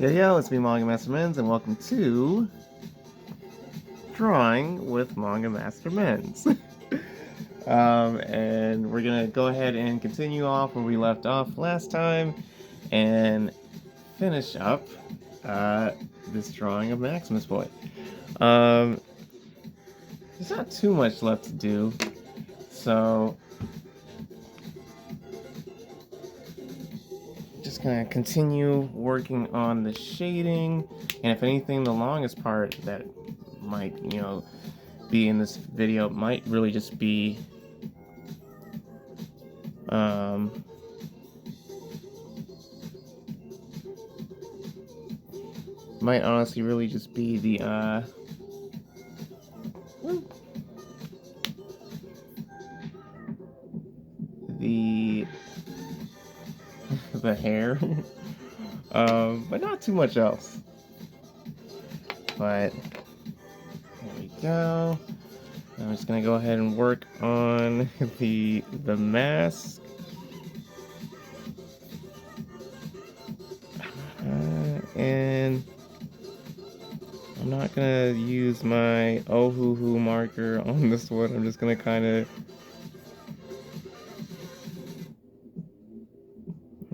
Yo, it's me, Manga Master Menz, and welcome to Drawing with Manga Master Menz. And we're gonna go ahead and continue off where we left off last time and finish up this drawing of Maximus Boy. There's not too much left to do, so just gonna continue working on the shading, and if anything, the longest part that might, be in this video might really just be might honestly really just be the hair, but not too much else. But there we go. I'm just gonna go ahead and work on the mask. And I'm not gonna use my Ohuhu marker on this one. I'm just gonna kind of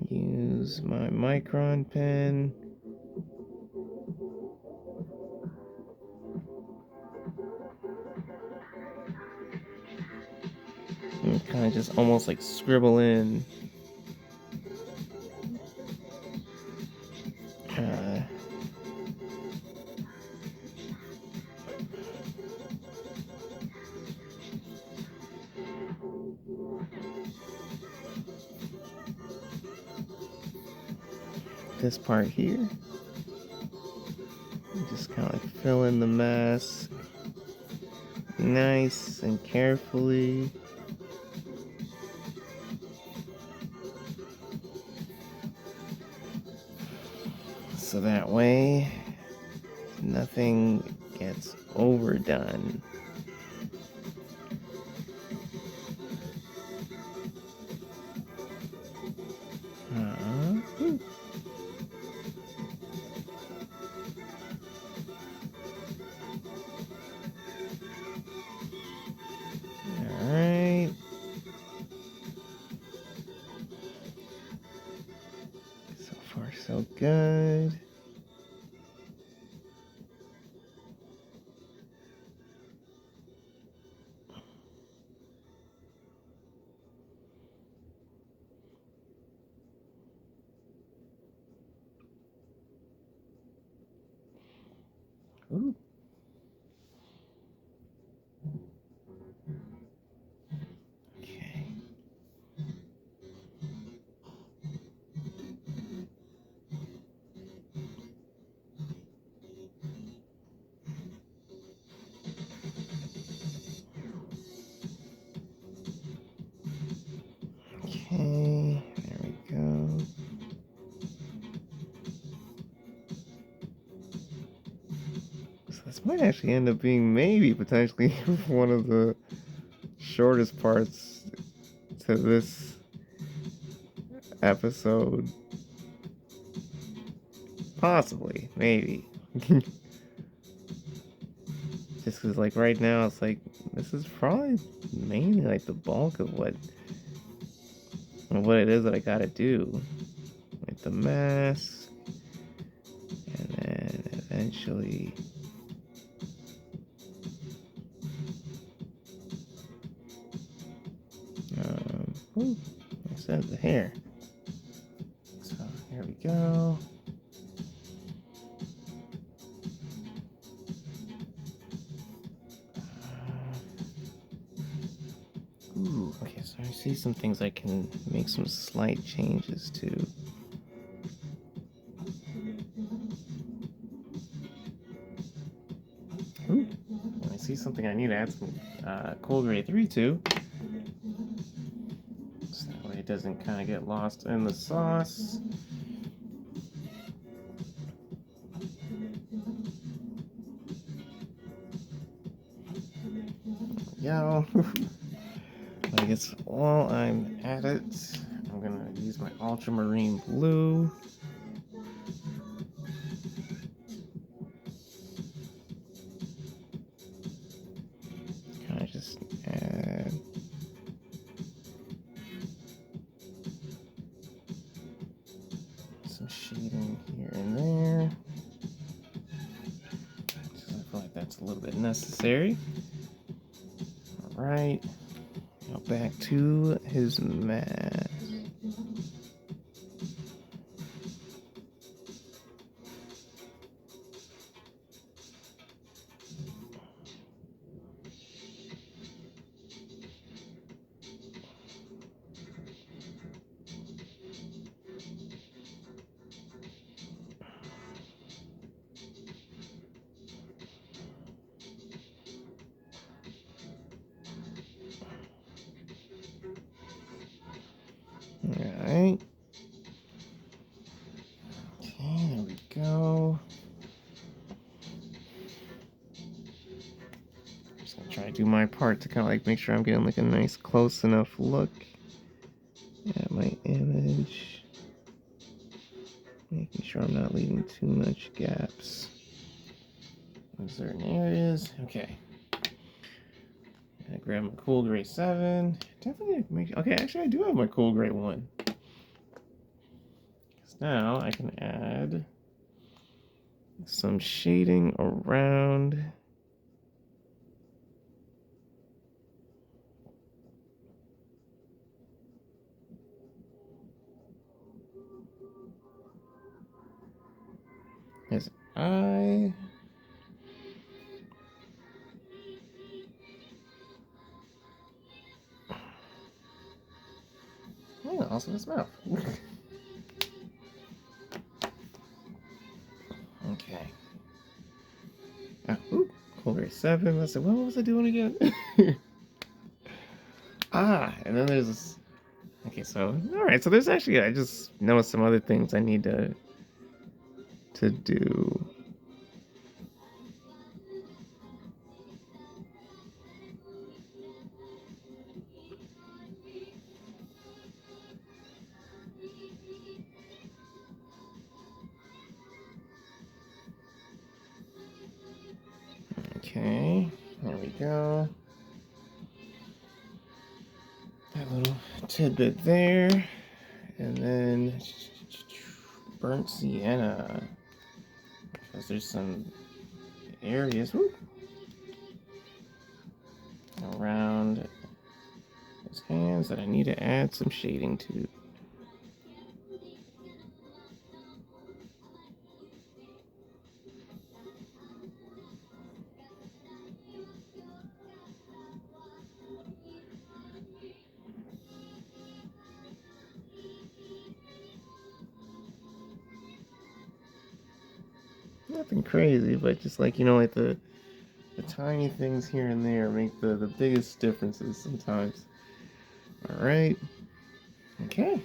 use my micron pen. And kind of just almost like scribble in this part here. Just kind of like fill in the mask nice and carefully. So that way nothing gets overdone. Alright. So far so good. Ooh. Okay. Okay, there we go. So this might actually end up being maybe potentially one of the shortest parts to this episode. Possibly, maybe. Just because, like, right now, it's like, this is probably mainly, like, the bulk of what it is that I gotta do. Like, the mask, and then eventually... like I said, the hair. So, here we go. Ooh, okay, so I see some things I can make some slight changes to. Ooh, I see something I need to add some Cold Ray 3 to. So that way it doesn't kind of get lost in the sauce. Yo. I guess while I'm at it, I'm gonna use my ultramarine blue. in here and there. So I feel like that's a little bit necessary. All right. Now back to his mask. Alright. Okay, there we go. Just gonna try to do my part to kind of like make sure I'm getting like a nice close enough look at my image. Making sure I'm not leaving too much gaps in certain areas. Okay. I grab my cool gray 7. Definitely make. Okay, actually, I do have my cool gray 1. Because now I can add some shading around his eye. Oh, also his mouth. Okay. Ooh, cool gray 7. Let's see, what was I doing again? And then there's this. Okay, so alright, so there's actually I just noticed some other things I need to do. Okay, there we go. That little tidbit there. And then burnt sienna. Because there's some areas around his hands that I need to add some shading to. Nothing crazy, but just like, like the tiny things here and there make the biggest differences sometimes. Alright. Okay.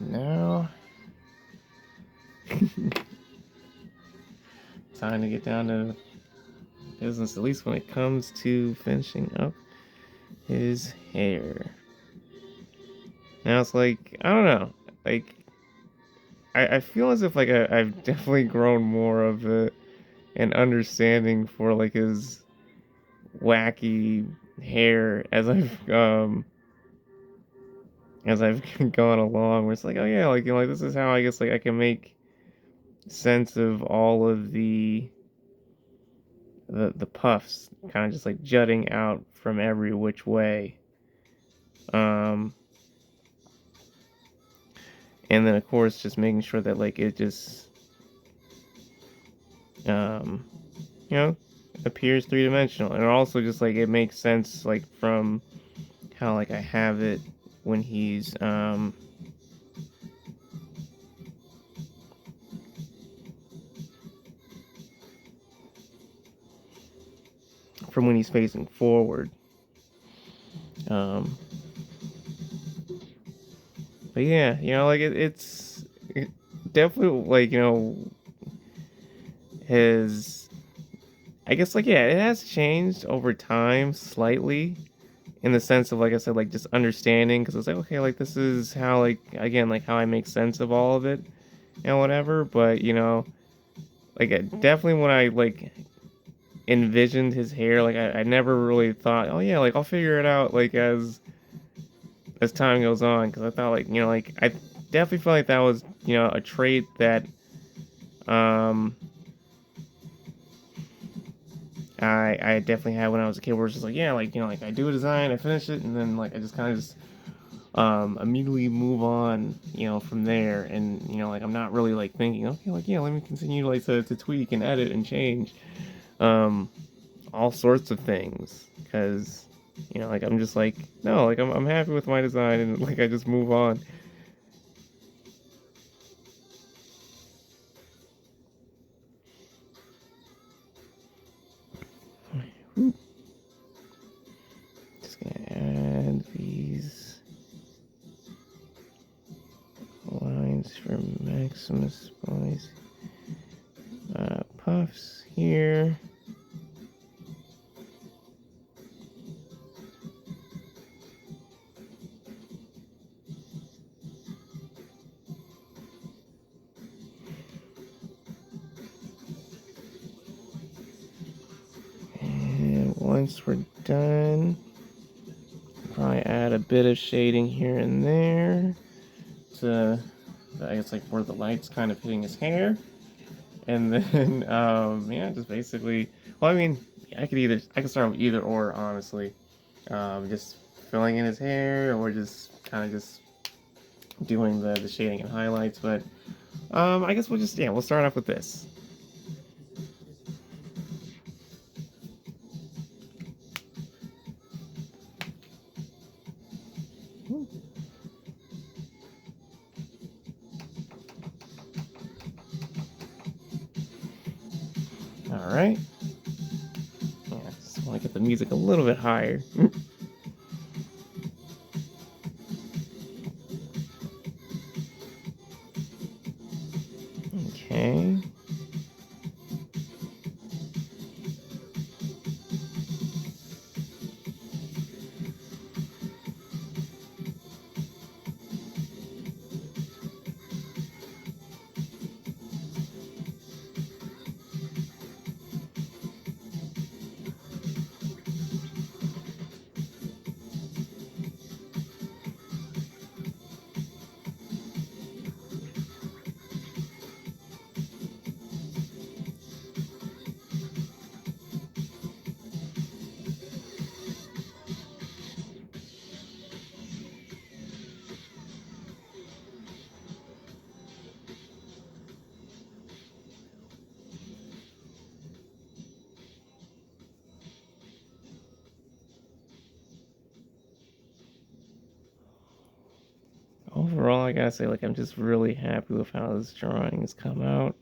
Now, time to get down to business, at least when it comes to finishing up his hair. Now it's like, I don't know, like, I feel as if like I've definitely grown more of an understanding for like his wacky hair as I've gone along, where it's like, oh yeah, like like this is how I guess like I can make sense of all of the puffs kind of just like jutting out from every which way. And then of course just making sure that like it just appears three-dimensional, and also just like it makes sense like from how like I have it when he's from when he's facing forward. But yeah, like it's definitely like his, I guess like yeah, it has changed over time slightly, in the sense of like I said, like just understanding, because it's like okay, like this is how like again like how I make sense of all of it and whatever. But like definitely when I like envisioned his hair, like I never really thought, oh yeah, like I'll figure it out like as time goes on, because I thought like like definitely feel like that was, a trait that um I definitely had when I was a kid, where it's just like, yeah, like, like I do a design, I finish it, and then like I just kind of just immediately move on, from there. And like I'm not really like thinking, okay, like, yeah, let me continue like to tweak and edit and change um all sorts of things, because like I'm just like, no, like I'm happy with my design, and like I just move on. Just gonna add these lines for Maximus boys. Puffs here. And once we're done, probably add a bit of shading here and there to, I guess, like where the light's kind of hitting his hair. And then, yeah, just basically, well, I mean, I could start with either or, honestly. Just filling in his hair, or just kind of just doing the shading and highlights. But, I guess we'll start off with this. All right. Yeah, just want to get the music a little bit higher. Okay. Overall, I gotta say, like, I'm just really happy with how this drawing has come out.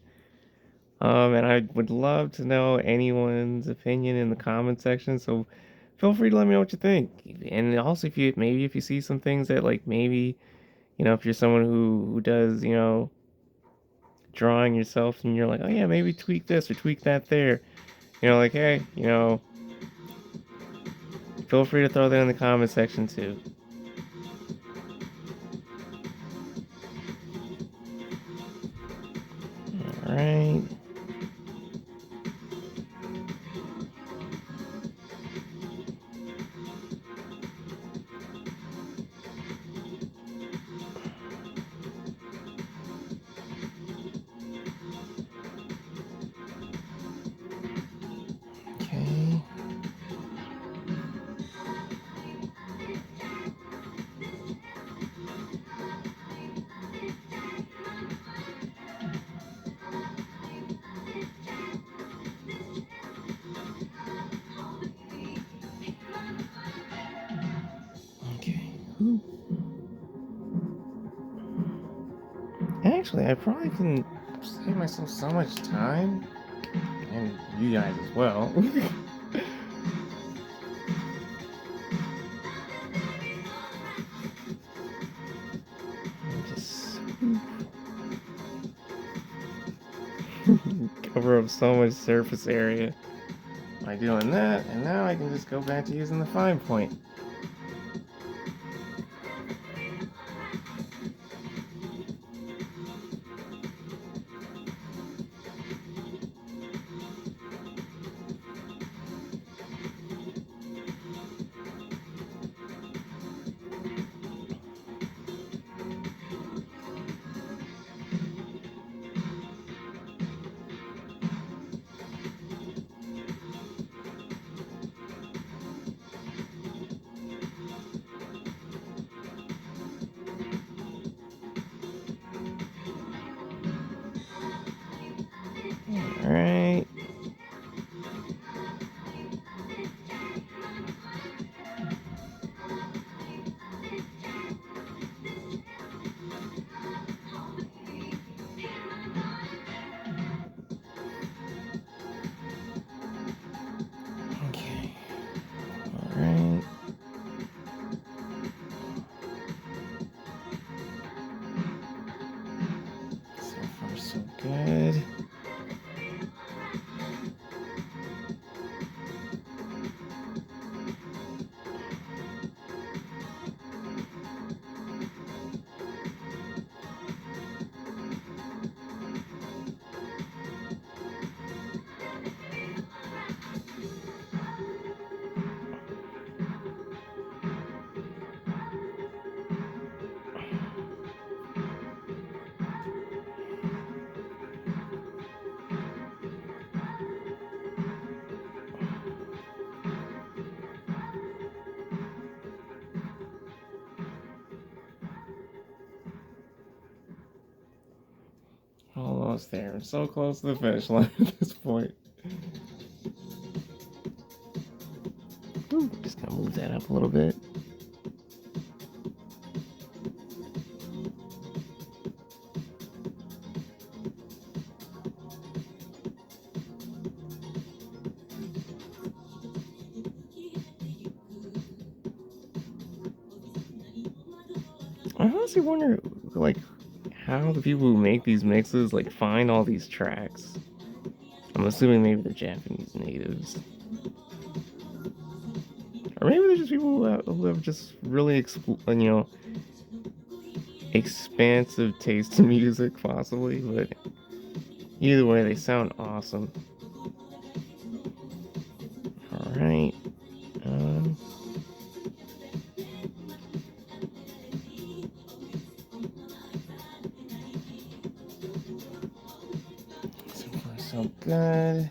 And I would love to know anyone's opinion in the comment section. So feel free to let me know what you think. And also, if you see some things that, like, maybe, if you're someone who does, drawing yourself, and you're like, oh yeah, maybe tweak this or tweak that there. Like, hey, feel free to throw that in the comment section too. All right. Okay. Okay. Actually, I probably can save myself so much time, and you guys as well. Just cover up so much surface area by doing that, and now I can just go back to using the fine point. good. Almost there. I'm so close to the finish line at this point. Ooh, just gonna move that up a little bit. I honestly wonder, like, how the people who make these mixes, like, find all these tracks. I'm assuming maybe they're Japanese natives. Or maybe they're just people who have just really, expansive taste in music, possibly. But either way, they sound awesome. Alright. So far, so good.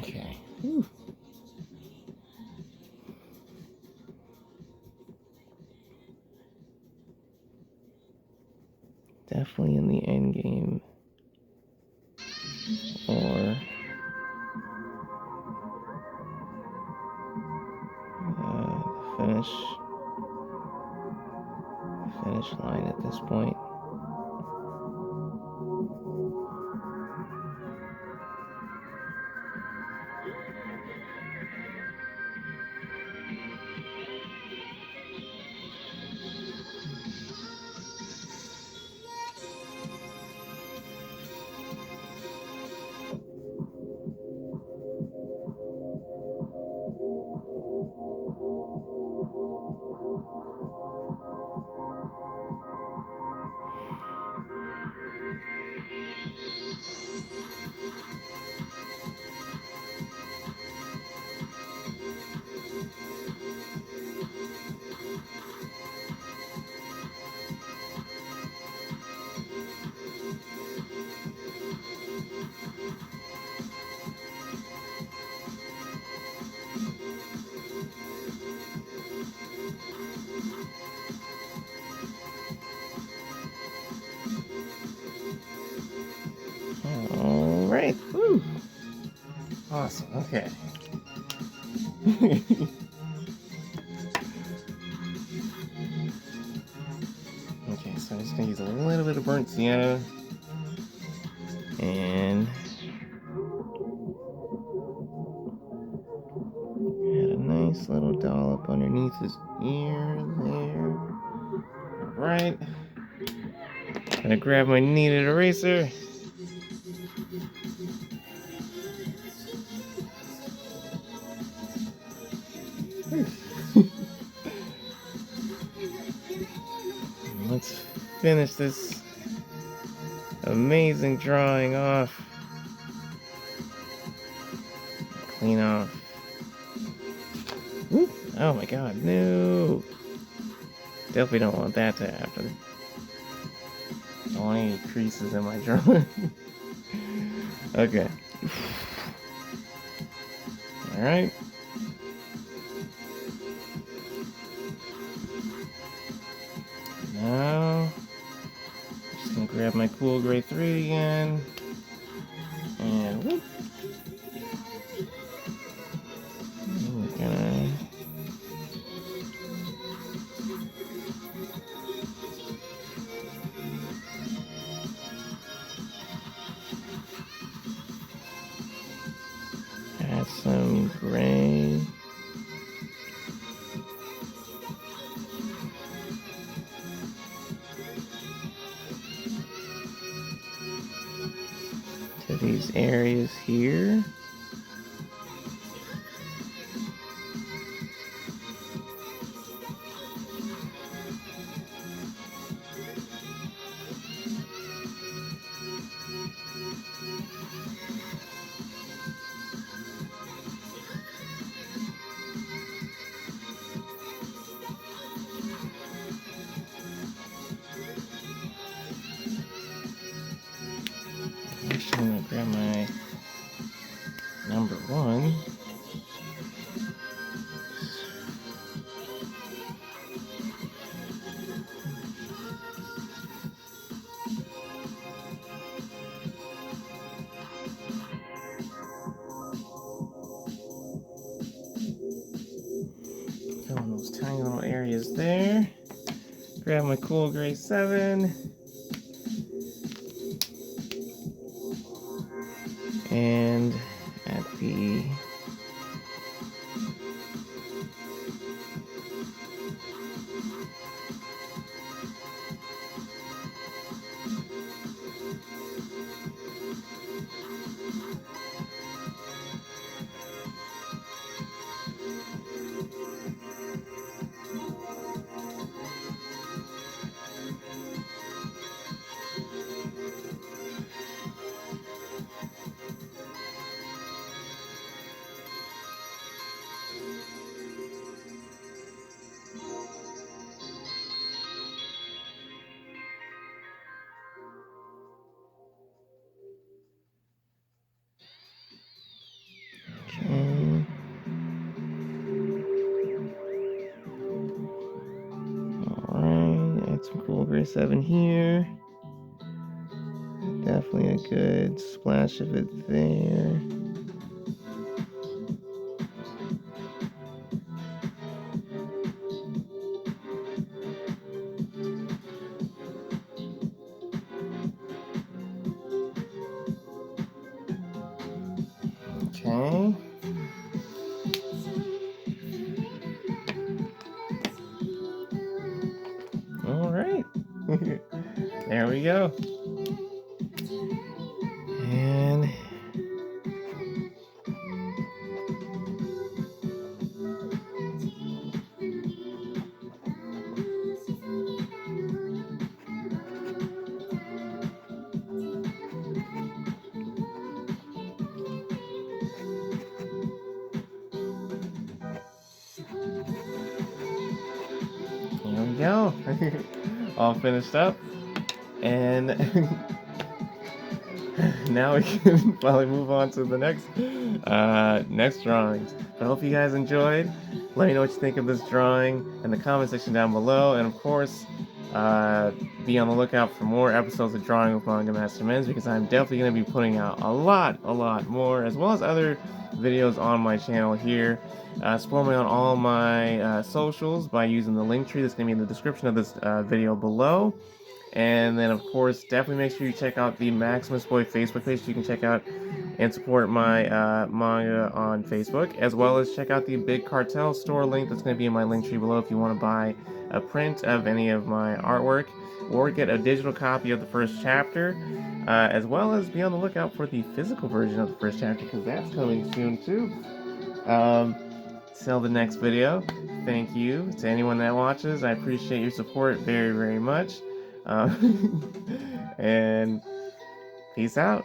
Okay. Whew. Definitely in the end game. Or finish line at this point. All right. Woo. Awesome. Okay. Okay, so I'm just gonna use a little bit of burnt sienna and little dollop underneath his ear there. Alright. Gonna grab my kneaded eraser. Let's finish this amazing drawing off. Clean off. Woo. Oh my god, no! Definitely don't want that to happen. Don't want any creases in my drawing. Okay. Alright. Now, just gonna grab my cool gray 3 again. And whoop. And we're gonna add some gray. To these areas here. Actually, I'm gonna grab my number 1. Fill in those tiny little areas there. Grab my cool gray 7. And at the Alright, add some cool gray 7 here. Definitely a good splash of it there. Okay. Alright. There we go. And here we go. All finished up. And now we can probably move on to the next drawings. I hope you guys enjoyed. Let me know what you think of this drawing in the comment section down below. And of course, be on the lookout for more episodes of Drawing with Manga Master Menz, because I'm definitely going to be putting out a lot more, as well as other videos on my channel here. Support me on all my socials by using the link tree that's going to be in the description of this video below. And then, of course, definitely make sure you check out the Maximus Boy Facebook page so you can check out and support my manga on Facebook, as well as check out the Big Cartel store link that's going to be in my link tree below if you want to buy a print of any of my artwork or get a digital copy of the first chapter, as well as be on the lookout for the physical version of the first chapter because that's coming soon too. Till the next video, thank you to anyone that watches. I appreciate your support very, very much. And peace out.